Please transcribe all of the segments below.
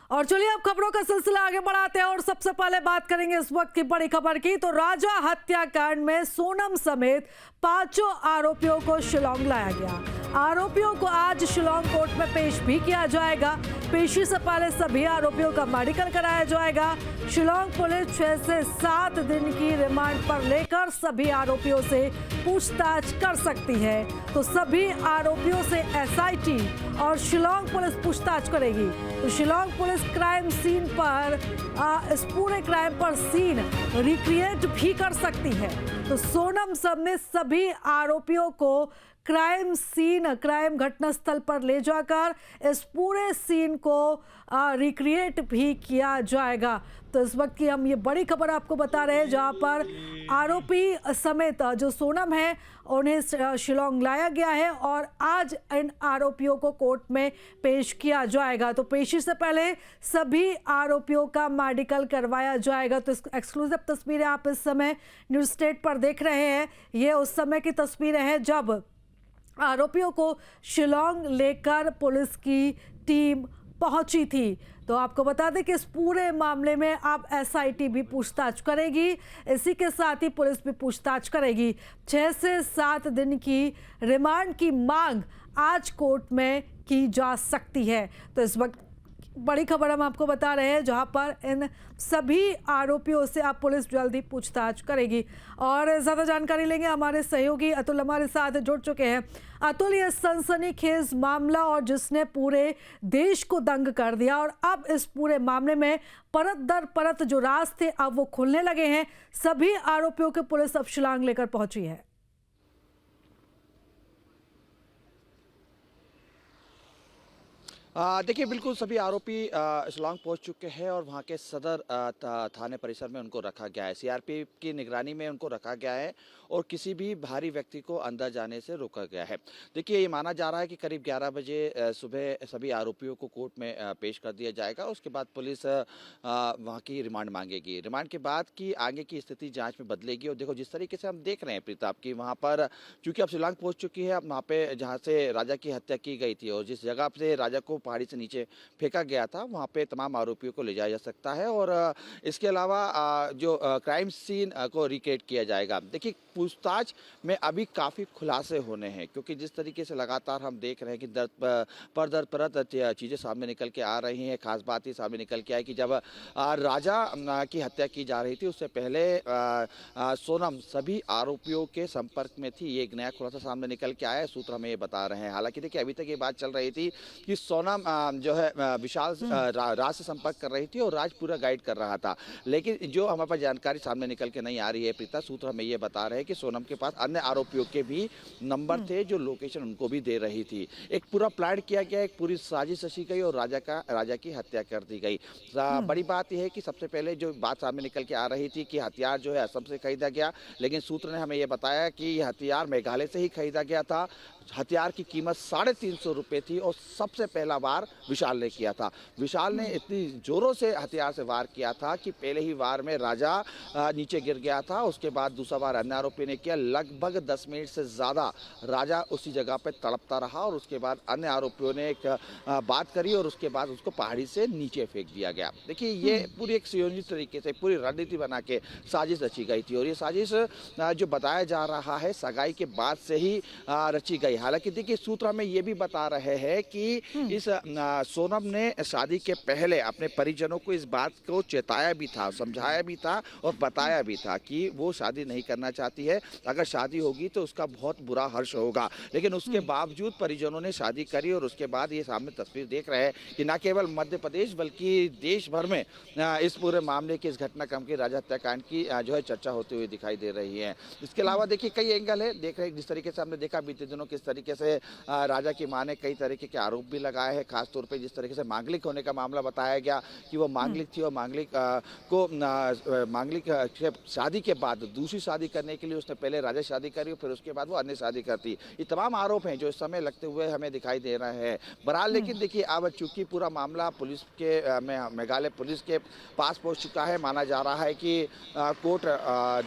और चलिए अब खबरों का सिलसिला आगे बढ़ाते हैं और सबसे पहले बात करेंगे इस वक्त की बड़ी खबर की। तो राजा हत्याकांड में सोनम समेत 5 आरोपियों को शिलांग लाया गया। आरोपियों को आज शिलांग कोर्ट में पेश भी किया जाएगा। पेशी से पहले सभी आरोपियों का मेडिकल कराया जाएगा। शिलांग पुलिस 6 से 7 दिन की रिमांड पर लेकर सभी आरोपियों से पूछताछ कर सकती है। तो सभी आरोपियों से एसआईटी और शिलांग पुलिस पूछताछ करेगी। तो शिलांग पुलिस क्राइम सीन पर इस पूरे क्राइम पर सीन रिक्रिएट भी कर सकती है। तो सोनम समेत सभी आरोपियों को क्राइम घटनास्थल पर ले जाकर इस पूरे सीन को रिक्रिएट भी किया जाएगा। तो इस वक्त की हम ये बड़ी खबर आपको बता रहे हैं, जहां पर आरोपी समेत जो सोनम है उन्हें शिलांग लाया गया है और आज इन आरोपियों को कोर्ट में पेश किया जाएगा। तो पेशी से पहले सभी आरोपियों का मेडिकल करवाया जाएगा। तो एक्सक्लूसिव तस्वीरें आप इस समय न्यूज़ स्टेट पर देख रहे हैं। ये उस समय की तस्वीरें हैं जब आरोपियों को शिलांग लेकर पुलिस की टीम पहुंची थी। तो आपको बता दें कि इस पूरे मामले में अब एसआईटी भी पूछताछ करेगी, इसी के साथ ही पुलिस भी पूछताछ करेगी। 6 से 7 दिन की रिमांड की मांग आज कोर्ट में की जा सकती है। तो इस वक्त बड़ी खबर हम आपको बता रहे हैं, जहां पर इन सभी आरोपियों से अब पुलिस जल्दी पूछताछ करेगी। और ज़्यादा जानकारी लेंगे, हमारे सहयोगी अतुल हमारे साथ जुड़ चुके हैं। अतुल, ये सनसनीखेज मामला और जिसने पूरे देश को दंग कर दिया, और अब इस पूरे मामले में परत दर परत जो राज थे अब वो खुलने लगे हैं। सभी आरोपियों के पुलिस अब शिलांग लेकर पहुंची है। देखिए, बिल्कुल सभी आरोपी शिलांग पहुंच चुके हैं और वहां के सदर थाने परिसर में उनको रखा गया है। सीआरपीएफ की निगरानी में उनको रखा गया है और किसी भी भारी व्यक्ति को अंदर जाने से रोका गया है। देखिए, ये माना जा रहा है कि करीब 11 बजे सुबह सभी आरोपियों को कोर्ट में पेश कर दिया जाएगा। उसके बाद पुलिस वहाँ की रिमांड मांगेगी। रिमांड के बाद की आगे की स्थिति जाँच में बदलेगी। और देखो, जिस तरीके से हम देख रहे हैं प्रीताप की वहाँ पर चूंकि अब शिलांग पहुँच चुकी है, अब वहाँ पे जहाँ से राजा की हत्या की गई थी और जिस जगह से राजा को पहाड़ी से नीचे फेंका गया था, वहां पे तमाम आरोपियों को ले जाया जा सकता है। और इसके अलावा जो क्राइम सीन को रिक्रिएट किया जाएगा। देखिए, पूछताछ में अभी काफ़ी खुलासे होने हैं, क्योंकि जिस तरीके से लगातार हम देख रहे हैं कि दर परत चीज़ें सामने निकल के आ रही हैं। खास बात ये सामने निकल के आई कि जब राजा की हत्या की जा रही थी, उससे पहले सोनम सभी आरोपियों के संपर्क में थी। ये एक नया खुलासा सामने निकल के आया है, सूत्र हमें ये बता रहे हैं। हालांकि देखिए, अभी तक ये बात चल रही थी कि सोनम जो है विशाल राज से संपर्क कर रही थी और राज पूरा गाइड कर रहा था। लेकिन जो हमारे पास जानकारी सामने निकल के नहीं आ रही है प्रीता, सूत्र हमें ये बता रहे हैं कि सोनम के पास अन्य आरोपियों के भी नंबर थे जो लोकेशन उनको भी दे रही थी। एक पूरा प्लान किया गया, एक पूरी साजिश रची गई और राजा की हत्या कर दी गई। बड़ी बात यह है कि सबसे पहले जो बात सामने निकल के आ रही थी कि हथियार जो है असम से खरीदा गया, लेकिन सूत्र ने हमें यह बताया कि यह हथियार मेघालय से ही खरीदा गया था। हथियार की कीमत 350 रुपये थी और सबसे पहला वार विशाल ने किया था। विशाल ने इतनी जोरों से हथियार से वार किया था कि पहले ही वार में राजा नीचे गिर गया था। उसके बाद दूसरा वार अन्य आरोपी ने किया। लगभग 10 मिनट से ज़्यादा राजा उसी जगह पर तड़पता रहा और उसके बाद अन्य आरोपियों ने एक बात करी और उसके बाद उसको पहाड़ी से नीचे फेंक दिया गया। देखिए, ये पूरी एक सुयोजित तरीके से पूरी रणनीति बना के साजिश रची गई थी और ये साजिश जो बताया जा रहा है सगाई के बाद से ही रची गई। हालांकि देखिए, सूत्र हमें ये भी बता रहे हैं कि इस सोनम ने शादी के पहले अपने परिजनों को इस बात को चेताया भी था, समझाया भी था और बताया भी था कि वो शादी नहीं करना चाहती है। अगर शादी होगी तो उसका बहुत बुरा हर्ष होगा। लेकिन उसके बावजूद परिजनों ने शादी करी और उसके बाद ये सामने तस्वीर देख रहे हैं कि न केवल मध्य प्रदेश बल्कि देश भर में इस पूरे मामले की, इस घटनाक्रम की, राजा हत्याकांड की जो है चर्चा होती हुई दिखाई दे रही है। इसके अलावा देखिए, कई एंगल है। देख रहे हैं जिस तरीके से हमने देखा बीते दिनों किस तरीके से राजा की मां ने कई तरीके के आरोप भी लगाए हैं। खासतौर पे जिस तरीके से मांगलिक होने का मामला बताया गया कि वो मांगलिक थी और मांगलिक को शादी के बाद दूसरी शादी करने के लिए लिए उसने पहले राजा शादी करी, फिर उसके बाद वो अन्य शादी करती। ये तमाम आरोप हैं जो इस समय लगते हुए हमें दिखाई दे रहे हैं। बहरहाल लेकिन देखिए, अब चूंकि पूरा मामला पुलिस के मेघालय पुलिस के पास पहुंच चुका है, माना जा रहा है कि कोर्ट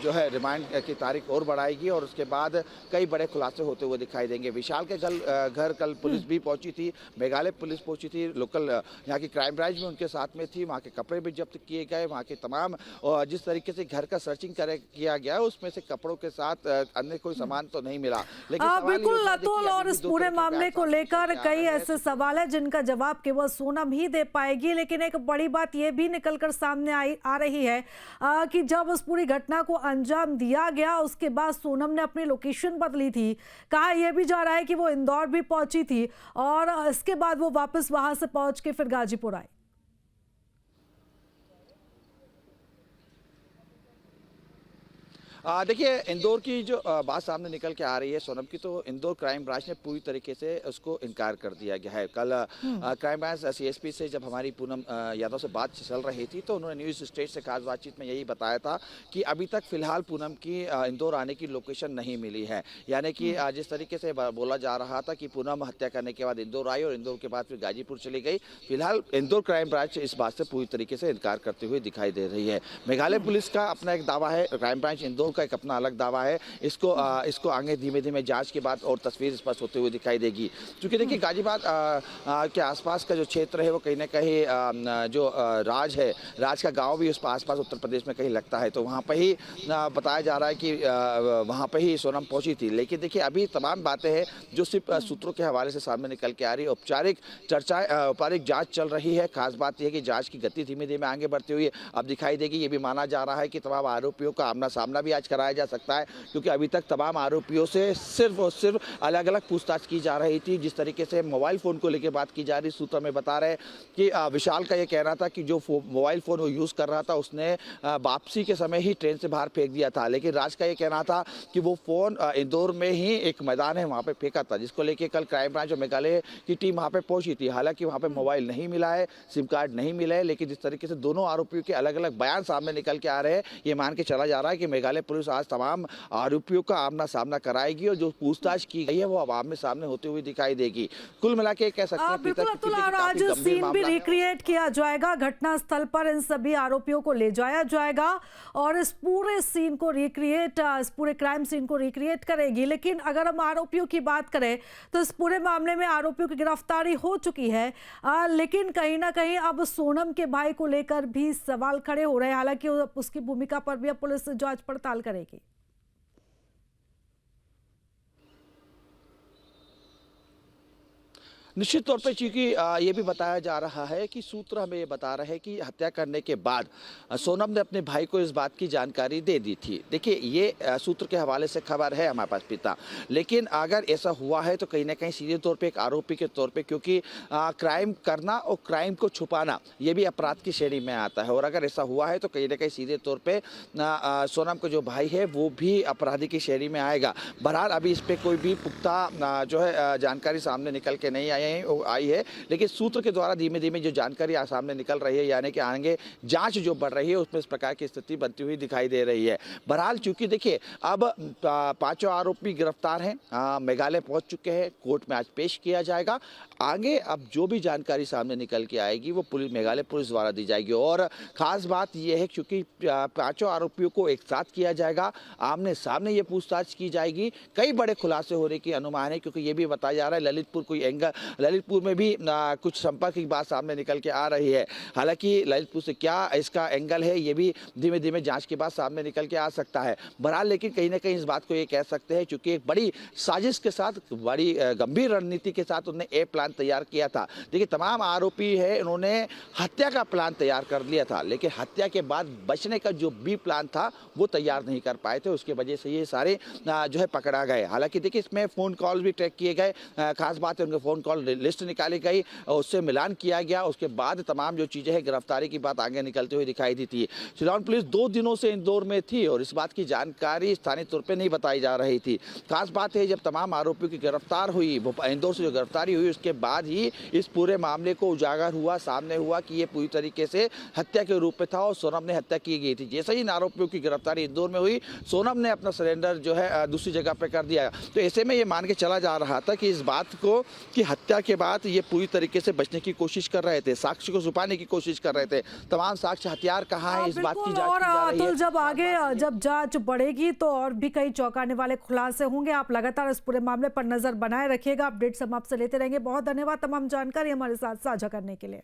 जो है रिमांड की तारीख और बढ़ाएगी और उसके बाद कई बड़े खुलासे होते हुए दिखाई देंगे। विशाल के घर कल पुलिस भी पहुंची थी, मेघालय पुलिस पहुंची थी, लोकल यहाँ की क्राइम ब्रांच भी उनके साथ में थी। वहाँ के कपड़े भी जब्त किए गए, वहाँ के तमाम जिस तरीके से घर का सर्चिंग किया गया है उसमें से कपड़ों के साथ अन्य कोई सामान तो नहीं मिला। लेकिन बिल्कुल अतुल, और इस पूरे मामले को लेकर कई ऐसे सवाल है जिनका जवाब केवल सोनम ही दे पाएगी। लेकिन एक बड़ी बात यह भी निकलकर सामने आ रही है कि जब उस पूरी घटना को अंजाम दिया गया उसके बाद सोनम ने अपनी लोकेशन बदली थी। कहा यह भी जा रहा है कि वो इंदौर भी पहुंची थी और इसके बाद वो वापस वहां से पहुंच के फिर गाजीपुर आई। देखिए, इंदौर की जो बात सामने निकल के आ रही है सोनम की, तो इंदौर क्राइम ब्रांच ने पूरी तरीके से उसको इनकार कर दिया गया है। कल क्राइम ब्रांच सीएसपी से जब हमारी पूनम यादव से बात चल रही थी तो उन्होंने न्यूज़ स्टेट से खास बातचीत में यही बताया था कि अभी तक फिलहाल पूनम की इंदौर आने की लोकेशन नहीं मिली है। यानी कि जिस तरीके से बोला जा रहा था कि पूनम हत्या करने के बाद इंदौर आई और इंदौर के बाद फिर गाजीपुर चली गई, फिलहाल इंदौर क्राइम ब्रांच इस बात से पूरी तरीके से इनकार करते हुए दिखाई दे रही है। मेघालय पुलिस का अपना एक दावा है, क्राइम ब्रांच इंदौर का एक अपना अलग दावा है। इसको आगे धीमे धीमे जांच के बाद और तस्वीर स्पष्ट होते हुए दिखाई देगी। क्योंकि देखिए, गाजियाबाद के आसपास का जो क्षेत्र है वो कहीं ना कहीं जो राज का गांव भी उस आसपास उत्तर प्रदेश में कहीं लगता है, तो वहाँ पर ही बताया जा रहा है कि वहाँ पर ही सोनम पहुंची थी। लेकिन देखिए, अभी तमाम बातें हैं जो सिर्फ सूत्रों के हवाले से सामने निकल के आ रही है। औपचारिक जाँच चल रही है। खास बात यह है कि जाँच की गति धीमे धीमे आगे बढ़ती हुई अब दिखाई देगी। ये भी माना जा रहा है कि तमाम आरोपियों का आमना सामना भी आज कराया जा सकता है, क्योंकि अभी तक तमाम आरोपियों से सिर्फ और सिर्फ अलग अलग पूछताछ की जा रही थी। जिस तरीके से मोबाइल फ़ोन को लेकर बात की जा रही, सूत्र में बता रहे कि विशाल का ये कहना था कि जो मोबाइल फ़ोन वो यूज़ कर रहा था उसने वापसी के समय ही ट्रेन से बाहर फेंक दिया था। लेकिन राज का ये कहना था कि वो फ़ोन इंदौर में ही एक मैदान है वहाँ पर फेंका था, जिसको लेकर कल क्राइम ब्रांच और मेघालय की टीम वहाँ पर पहुंची थी। हालांकि वहाँ पर मोबाइल नहीं मिला है, सिम कार्ड नहीं मिला है, लेकिन जिस तरीके से दोनों आरोपियों के अलग अलग बयान सामने निकल के आ रहे हैं, ये मान के चला जा रहा है कि मेघालय पुलिस आज तमाम आरोपियों का आमना सामना कराएगी और जो पूछताछ की गई है वो अब आमने सामने होते हुए दिखाई देगी। कुल मिला के कह सकते हैं बिल्कुल अतुल, और आज सीन भी रिक्रिएट किया जाएगा, घटना स्थल पर इन सभी आरोपियों को ले जाया जाएगा और इस पूरे सीन को रिक्रिएट, इस पूरे क्राइम सीन को रिक्रिएट करेगी। लेकिन अगर हम आरोपियों की बात करें तो इस पूरे मामले में आरोपियों की गिरफ्तारी हो चुकी है, लेकिन कहीं ना कहीं अब सोनम के भाई को लेकर भी सवाल खड़े हो रहे हैं। हालांकि उसकी भूमिका पर भी अब पुलिस जांच पड़ताल करेगी। निश्चित तौर पे, चूंकि ये भी बताया जा रहा है कि सूत्र हमें ये बता रहे हैं कि हत्या करने के बाद सोनम ने अपने भाई को इस बात की जानकारी दे दी थी। देखिए, ये सूत्र के हवाले से खबर है हमारे पास पिता, लेकिन अगर ऐसा हुआ है तो कहीं ना कहीं सीधे तौर पे एक आरोपी के तौर पे, क्योंकि क्राइम करना और क्राइम को छुपाना ये भी अपराध की श्रेणी में आता है, और अगर ऐसा हुआ है तो कहीं ना कहीं सीधे तौर पर सोनम का जो भाई है वो भी अपराधी की श्रेणी में आएगा। बहरहाल अभी इस पर कोई भी पुख्ता जो है जानकारी सामने निकल के नहीं आई है, लेकिन सूत्र के द्वारा धीमे धीमे जो जानकारी सामने निकल रही है, यानी कि आगे जांच जो बढ़ रही है उसमें इस प्रकार की स्थिति बनती हुई दिखाई दे रही है। बहरहाल चूंकि देखिए, अब पांचों आरोपी गिरफ्तार हैं, मेघालय पहुंच चुके हैं, कोर्ट में आज पेश किया जाएगा। आगे अब जो भी जानकारी सामने निकल के आएगी वो मेघालय पुलिस द्वारा दी जाएगी। और खास बात यह है क्योंकि पांचों आरोपियों को एक साथ किया जाएगा, आमने सामने ये पूछताछ की जाएगी, कई बड़े खुलासे होने की अनुमान है, क्योंकि ये भी बताया जा रहा है ललितपुर में भी कुछ संपर्क की बात सामने निकल के आ रही है। हालांकि ललितपुर से क्या इसका एंगल है ये भी धीमे धीमे जांच के बाद सामने निकल के आ सकता है। बहरहाल लेकिन कहीं ना कहीं इस बात को ये कह सकते हैं, क्योंकि एक बड़ी साजिश के साथ, बड़ी गंभीर रणनीति के साथ उन्होंने एक प्लान तैयार किया था। देखिए, तमाम आरोपी है, इन्होंने हत्या का प्लान तैयार कर लिया था, लेकिन हत्या के बाद बचने का जो बी प्लान था वो तैयार नहीं कर पाए थे, उसकी वजह से ये सारे जो है पकड़ा गए। हालांकि देखिए, इसमें फ़ोन कॉल भी ट्रैक किए गए। खास बात है, उनके फ़ोन कॉल लिस्ट निकाली गई और उससे मिलान किया गया। उसके बाद तमाम जो चीज़ें हैं गिरफ्तारी की बात आगे निकलते हुए दिखाई दी थी। शिलांग पुलिस 2 दिनों से इंदौर में थी और इस बात की जानकारी स्थानीय तौर पर नहीं बताई जा रही थी। खास बात है, जब तमाम आरोपियों की गिरफ्तार हुई, इंदौर से जो गिरफ्तारी हुई, उसके बाद ही इस पूरे मामले को उजागर हुआ, सामने हुआ कि ये पूरी तरीके से हत्या के रूप में था और सोनम ने हत्या की गई थी। जैसे ही इन आरोपियों की गिरफ्तारी इंदौर में हुई, सोनम ने अपना सरेंडर जो है दूसरी जगह पर कर दिया। तो ऐसे में ये मान के चला जा रहा था कि इस बात को कि हत्या के बाद ये पूरी तरीके से बचने की कोशिश कर रहे थे, साक्ष्य को छुपाने की कोशिश कर रहे थे। तमाम साक्ष्य, हथियार कहाँ है, इस बात की जांच की जा रही है। अतुल, जब जांच बढ़ेगी तो और भी कई चौंकाने वाले खुलासे होंगे। आप लगातार इस पूरे मामले पर नजर बनाए रखिएगा। अपडेट्स हम आपसे लेते रहेंगे। बहुत धन्यवाद तमाम जानकारी हमारे साथ साझा करने के लिए।